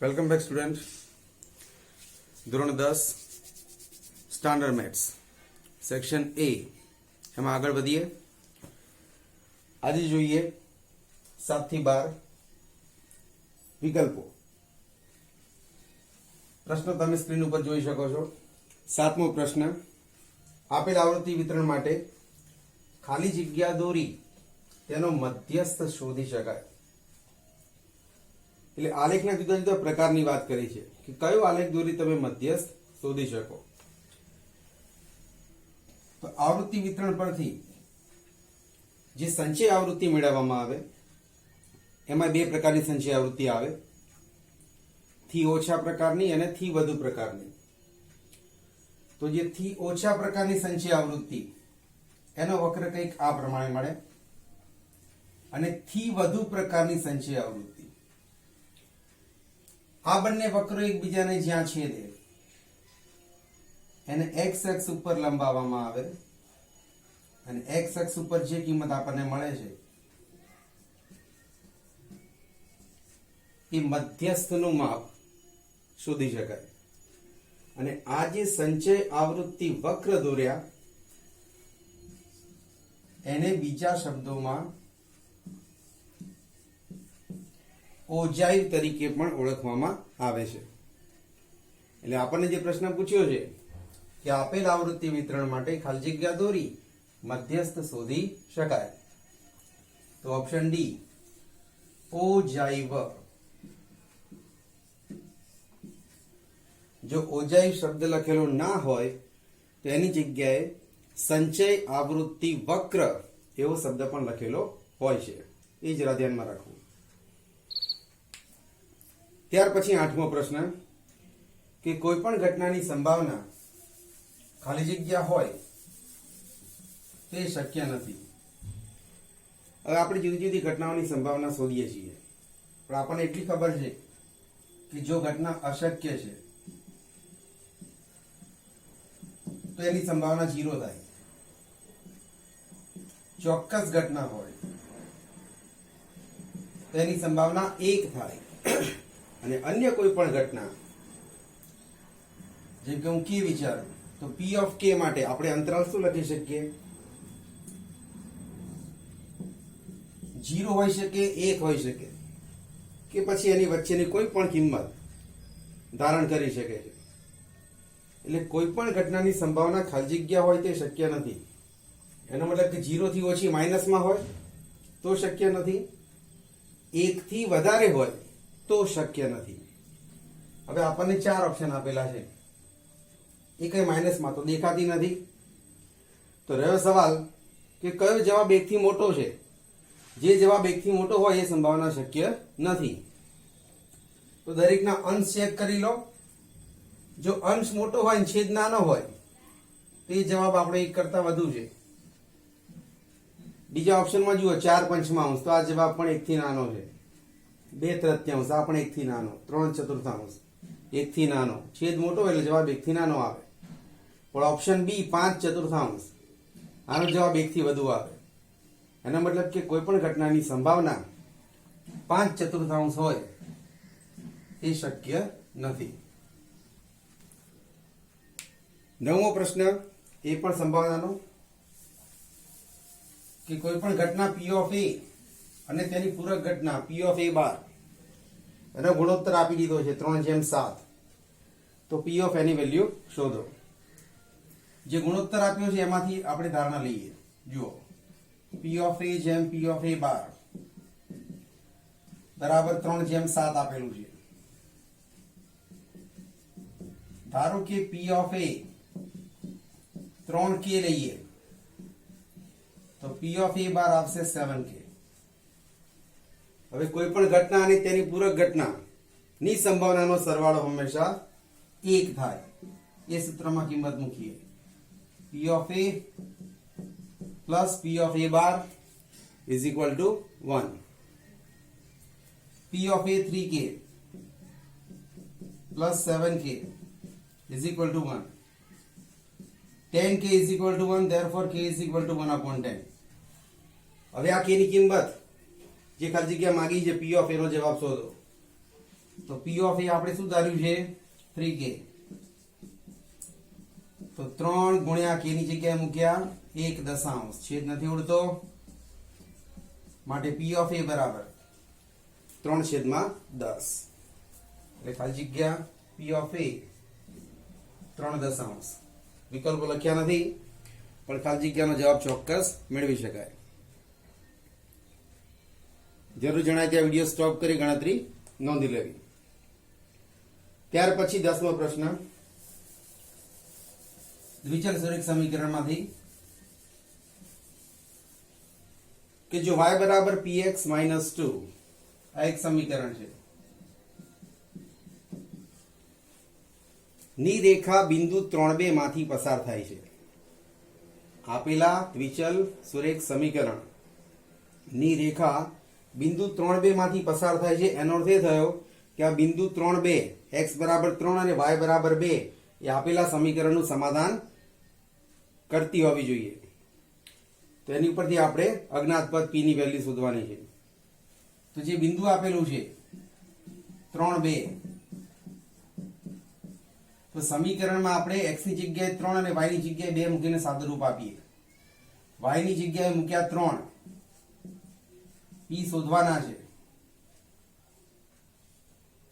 Welcome back student. ધોરણ 10 standard maths section A એમાં આગળ વધીએ. આજે જોઈએ 7 થી 12 વિકલ્પો. પ્રશ્ન તમે સ્ક્રીન ઉપર જોઈ શકો છો. 7મો પ્રશ્ન, આપેલ આવૃત્તિ વિતરણ માટે ખાલી જગ્યા દોરી તેનો મધ્યસ્થ શોધી શકાય. એટલે આલેખના જુદા જુદા પ્રકારની વાત કરી છે કે કયો આલેખ દોરી તમે મધ્યસ્થ શોધી શકો. તો આવૃત્તિ વિતરણ પરથી જે સંચય આવૃત્તિ મેળવવામાં આવે એમાં બે પ્રકારની સંચય આવૃત્તિ આવે, થી ઓછા પ્રકારની અને થી વધુ પ્રકારની. તો જે થી ઓછા પ્રકારની સંચય આવૃત્તિ એનો વક્ર કંઈક આ પ્રમાણે મળે, અને થી વધુ પ્રકારની સંચય આવૃત્તિ આ બંને વક્રો એકબીજાને જ્યાં છેદે એને એક્સ અક્ષ ઉપર લંબાવવામાં આવે, અને એક્સ અક્ષ ઉપર જે કિંમત આપણને મળે છે એ મધ્યસ્થનું માપ શોધી શકાય. અને આ જે સંચય આવૃત્તિ વક્ર દોર્યા એને બીજા શબ્દોમાં ઓજાઈ તરીકે પણ ઓળખવામાં આવે છે. એટલે આપણને જે પ્રશ્ન પૂછ્યો છે કે આપેલ આવૃત્તિ વિતરણ માટે ખાલી જગ્યા દોરી મધ્યસ્થ શોધી શકાય, તો ઓપ્શન ડી ઓજાઈવ. જો ઓજાઈ શબ્દ લખેલો ના હોય તો એની જગ્યાએ સંચય આવૃત્તિ વક્ર એવો શબ્દ પણ લખેલો હોય છે. એ જરા ધ્યાનમાં રાખવું. ત્યાર પછી 8મો પ્રશ્ન કે કોઈ પણ ઘટનાની સંભાવના ખાલી જગ્યા હોય તે શક્ય નથી. હવે આપણે જુદી જુદી ઘટનાઓની સંભાવના શોધીએ છીએ, પણ આપણને એટલી ખબર છે કે જો ઘટના અશક્ય છે તો એની સંભાવના 0 થાય. ચોક્કસ ઘટના હોય તો એની સંભાવના 1 થાય. અને અન્ય કોઈ પણ ઘટના જેમ કે હું કે વિચારું તો પી ઓફ કે માટે આપણે અંતરાલ શું લખી શકીએ? 0 હોઈ શકે, 1 હોઈ શકે, કે પછી એની વચ્ચેની કોઈ પણ કિંમત ધારણ કરી શકે છે. એટલે કોઈ પણ ઘટનાની સંભાવના ખાલી જગ્યા હોય તે શક્ય નથી. એનો મતલબ કે 0 થી ઓછી માઇનસમાં હોય તો શક્ય નથી, 1 થી વધારે હોય તો શક્ય નથી. હવે આપણને 4 ઓપ્શન આપેલા છે, એ કઈ માઇનસમાં તો દેખાતી નથી. તો રહ્યો સવાલ કે કયો જવાબ 1 થી મોટો છે. જે જવાબ 1 થી મોટો હોય એ સંભાવના શક્ય નથી. તો દરેકના અંશ ચેક કરી લો. જો અંશ મોટો હોય અને છેદ નાનો હોય તો એ જવાબ આપણે 1 કરતા વધુ છે. બીજા ઓપ્શનમાં જુઓ 4 પંચમાંશ, તો આ જવાબ પણ 1 થી નાનો છે. 2 તૃતીયાંશ, આ પણ 1 થી નાનો. 3 ચતુર્થાંશ 1 થી નાનો. છેદ મોટો એટલે જવાબ 1 થી નાનો આવે. પણ ઓપ્શન બી 5 ચતુર્થાંશ, આનો જવાબ 1 થી વધુ આવે. એનો મતલબ કે કોઈ પણ ઘટનાની સંભાવના 5 ચતુર્થાંશ હોય એ શક્ય નથી. 9મો પ્રશ્ન એ પણ સંભાવનાનો કે કોઈ પણ ઘટના પી ઓફ એ અને તેની પૂરક ઘટના પી ઓફ એ બાર એનો ગુણોત્તર આપી દીધો છે 3:7. તો પી ઓફ એની વેલ્યુ શોધો. જે ગુણોત્તર આપ્યો છે એમાંથી આપણે ધારણા લઈએ. જુઓ, પી ઓફ એ જેમ પી ઓફ એ બાર બરાબર 3:7 આપેલું છે. ધારો કે પી ઓફ એ 3k લઈએ તો પી ઓફ એ બાર આવશે 7k. હવે કોઈ પણ ઘટના અને તેની પૂરક ઘટના ની સંભાવનાનો સરવાળો હંમેશા 1 થાય. એ સૂત્રમાં કિંમત મૂકીએ. પી of A plus P of A bar is equal to 1. P of A 3k plus 7k is equal to 1. 10k is equal to 1, therefore k is equal to 1/10. હવે આ k ની કિંમત જે ખાલી જગ્યા માંગી છે પી ઓફ એ નો જવાબ શોધો. तो पी ऑफ ए આપણે શું ધાર્યું છે 3k, તો 3 ગુણ્યા k ની જગ્યાએ મૂક્યા 1 દશાંશ, છેદ નથી ઉડતો માટે પી ઓફ એ બરાબર 3/10, એટલે ખાલી જગ્યા પી ઓફ એ 3 દશાંશ. વિકલ્પો લખ્યા નથી પણ ખાલી જગ્યાનો જવાબ ચોક્કસ મેળવી શકાય. જરૂર જણાય ત્યાં વિડીયો સ્ટોપ કરી ગણતરી નોંધી લેવી. ત્યાર પછી 10મો પ્રશ્ન, દ્વિચલ સૂત્રીક સમીકરણમાંથી કે જો y બરાબર px - 2 આ એક સમીકરણ છે. ની રેખા બિંદુ 3, 2 માંથી પસાર થાય છે. આપેલા દ્વિચલ સુરેખ સમીકરણ ની રેખા બિંદુ 3, 2 માંથી પસાર થાય છે. એનો અર્થ એ થયો કે આ બિંદુ 3, 2 x બરાબર 3 અને y બરાબર 2 એ આપેલા સમીકરણનું સમાધાન કરતી હોવી જોઈએ. તો એની ઉપરથી આપણે અજ્ઞાત પદ p ની વેલ્યુ શોધવાની છે. તો જે બિંદુ આપેલું છે 3, 2, તો સમીકરણમાં આપણે x ની જગ્યાએ 3 અને y ની જગ્યાએ 2 મૂકીને સાદુરૂપ આપીએ. y ની જગ્યાએ મૂક્યા 3, p શોધવાના છે.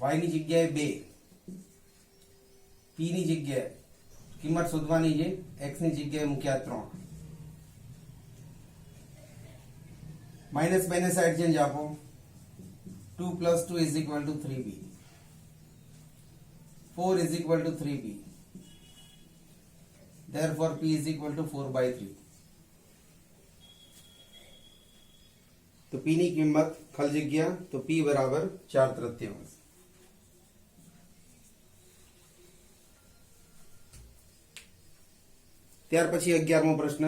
y ની જગ્યાએ 2, p ની જગ્યાએ કિંમત શોધવાની છે. x ની જગ્યાએ મૂક્યા 3. માઇનસ માઇનસ સાઈડ ચેન્જ આપો. 2 + 2 = 3b, 4 = 3b, therefore p = 4/3. તો p ની કિંમત ખાલી જગ્યા તો p બરાબર 4/3. ત્યાર પછી 11મો પ્રશ્ન,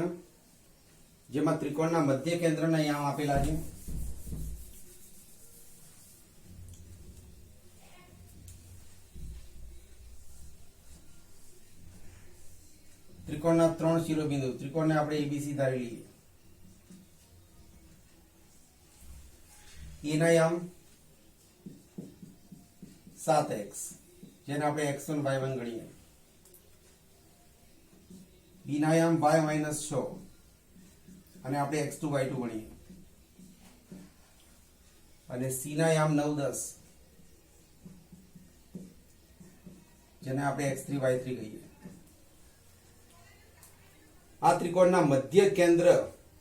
જેમાં ત્રિકોણના મધ્ય કેન્દ્રના યામ આપેલા છે. ત્રિકોણના 3 શિરોબિંદુ, ત્રિકોણને આપણે એબીસી ધારી લઈએ. એ ના યામ 7x, જેને આપણે x1 y1 ગણીએ. બી ના યામ y - 6 અને આપણે x2 y2 ગણીએ. અને સી ના યામ 9, 10 જેને આપણે x3 y3 કહીએ. આ ત્રિકોણના મધ્ય કેન્દ્ર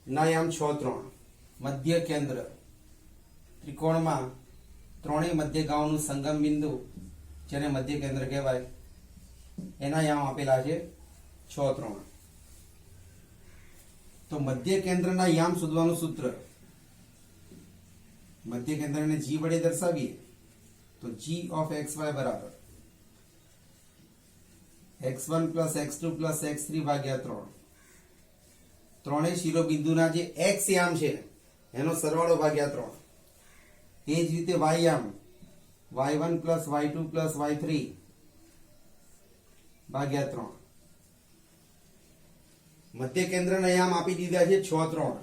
ના યામ 6, 3. મધ્ય કેન્દ્ર ત્રિકોણમાં ત્રણેય મધ્યગાઓનું સંગમ બિંદુ જેને મધ્ય કેન્દ્ર કહેવાય એના યામ આપેલા છે 6, 3. તો મધ્ય કેન્દ્રના યામ શોધવાનું સૂત્ર, મધ્ય કેન્દ્રને g વડે દર્શાવીએ તો g of xy બરાબર x1 + x2 + x3 / 3. ત્રણેય શિરોબિંદુના જે x યામ છે એનો સરવાળો ભાગ્યા 3. એ જ રીતે y યામ y1 + y2 + y3 ભાગ્યા 3. મધ્ય કેન્દ્રના યામ આપી દીધા છે 6, 3.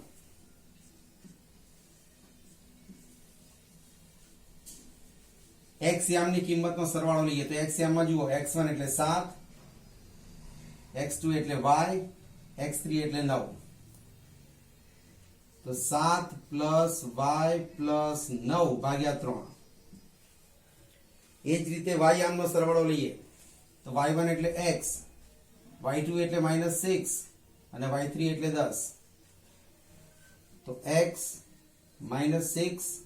x યામની કિંમતનો સરવાળો લઈએ તો x યામમાં જુઓ x1 એટલે 7, x2 એટલે y, x3 એટલે 9. તો 7 + y + 9 ભાગ્યા 3. એ જ રીતે y યામનો સરવાળો લઈએ તો y1 એટલે x, y2 એટલે -6 અને y3 એટલે 10. તો x -6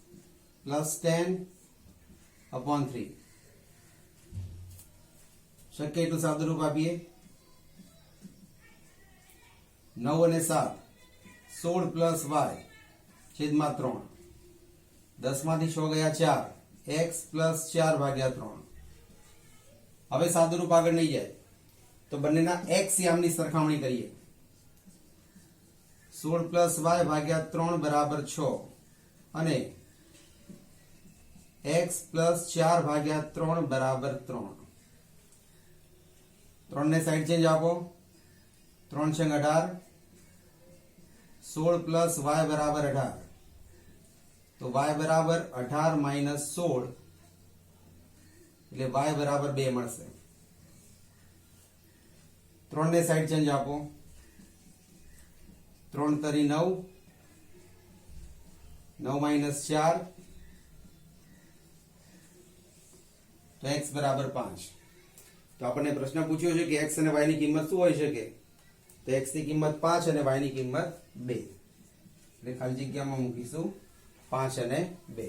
+ 10/3. શક્ય એટલું સાદુરૂપ આપીએ. 9 અને 7 16 + y છેદમાં 3. 10 માંથી 6 ગયા 4, x + 4/3. હવે સાદુરૂપ આગળ નહીં જાય તો બંનેના x યામની સરખામણી કરીએ. 16 + y/3 = 6 અને x + 4/3 = 3. 3 ને સાઈડ ચેન્જ આપો. 3 × 18, 16 + y = 18. તો y = 18 - 16 એટલે y બરાબર 2 મળશે. 3 ને સાઈડ ચેન્જ આપો. 3 તરી 9, 9 - 4 તો x બરાબર 5. તો આપણને પ્રશ્ન પૂછ્યો છે કે x અને y ની કિંમત શું હોઈ શકે? તો x ની કિંમત 5 અને y ની કિંમત 2. એટલે ખાલી જગ્યામાં મૂકીશું 5 અને 2.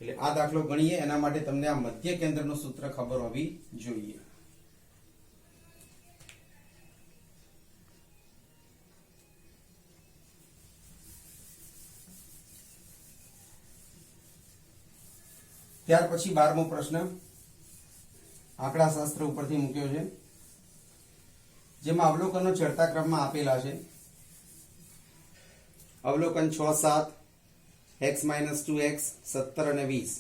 એટલે આ દાખલો ગણીએ એના માટે તમને આ મધ્ય કેન્દ્રનું સૂત્ર ખબર હોવી જોઈએ. ત્યાર પછી 12મો પ્રશ્ન આંકડાશાસ્ત્ર ઉપરથી મૂક્યો છે, જેમાં અવલોકનો ચડતા ક્રમમાં આપેલા છે. અવલોકન 6, 7, x - 2x, 17 અને 20.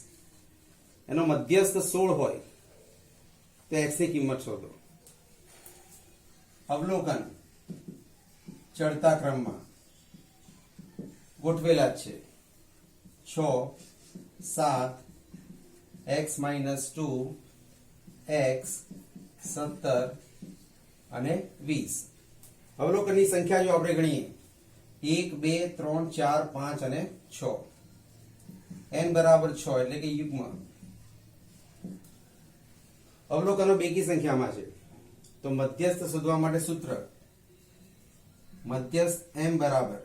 એનો મધ્યસ્થ 16 હોય તો x ની કિંમત શોધો. અવલોકન ચડતા ક્રમમાં ગોઠવેલા જ છે. 6, 7, x - 2, x, 17 અને 20. અવલોકનની સંખ્યા જો આપણે ગણીએ 1, 2, 3, 4, 5 અને 6. n બરાબર 6 એટલે કે યુગ્મ. અવલોકનો બેકી સંખ્યામાં છે તો મધ્યસ્થ શોધવા માટે સૂત્ર મધ્યસ્થ m બરાબર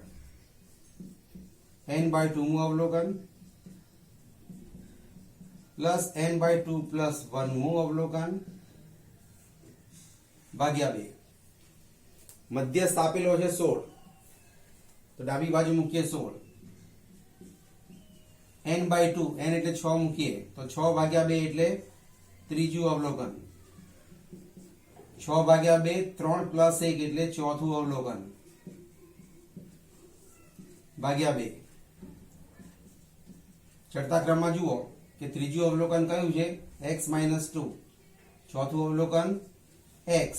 n/2 મું અવલોકન પ્લસ n/2 પ્લસ 1 મું અવલોકન ભાગ્યા 2. મધ્યસ્થ આપેલો છે 16 તો ડાબી બાજુ મૂકીએ 16. n/2 n એટલે 6 મૂકીએ તો 6 ભાગ્યા 2 એટલે ત્રીજું અવલોકન. 6 ભાગ્યા 2 3 પ્લસ 1 એટલે ચોથું અવલોકન ભાગ્યા 2. ચડતા ક્રમમાં જુઓ કે ત્રીજું અવલોકન કયું છે? x - 2. ચોથું અવલોકન x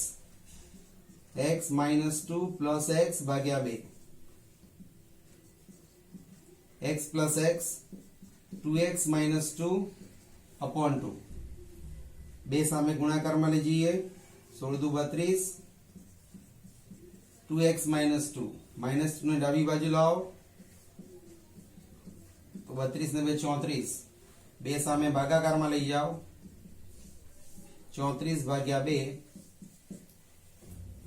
- 2 પ્લસ x ભાગ્યા 2. x plus x 2x - 2 upon 2. 2 સામે ગુણાકારમાં લઈ જઈએ 16 × 32. 2x - 2 -2 ને ડાબી બાજુ લાવો તો 32 ને 2 34. 2 સામે ભાગાકારમાં લઈ જાઓ 34 ભાગ્યા 2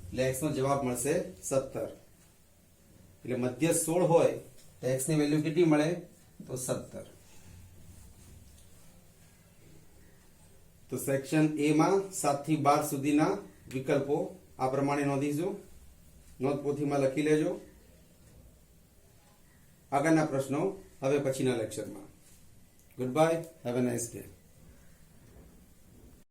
એટલે x નો જવાબ મળશે 17. એટલે મધ્ય 16 હોય તો x ની વેલ્યુ કેટલી મળે? તો 17. તો સેક્શન એ માં 7 થી 12 સુધીના વિકલ્પો આ પ્રમાણે નોંધીશું. નોંધપોથીમાં લખી લેજો. આગળના પ્રશ્નો હવે પછીના લેક્ચરમાં. Good bye, have a nice day.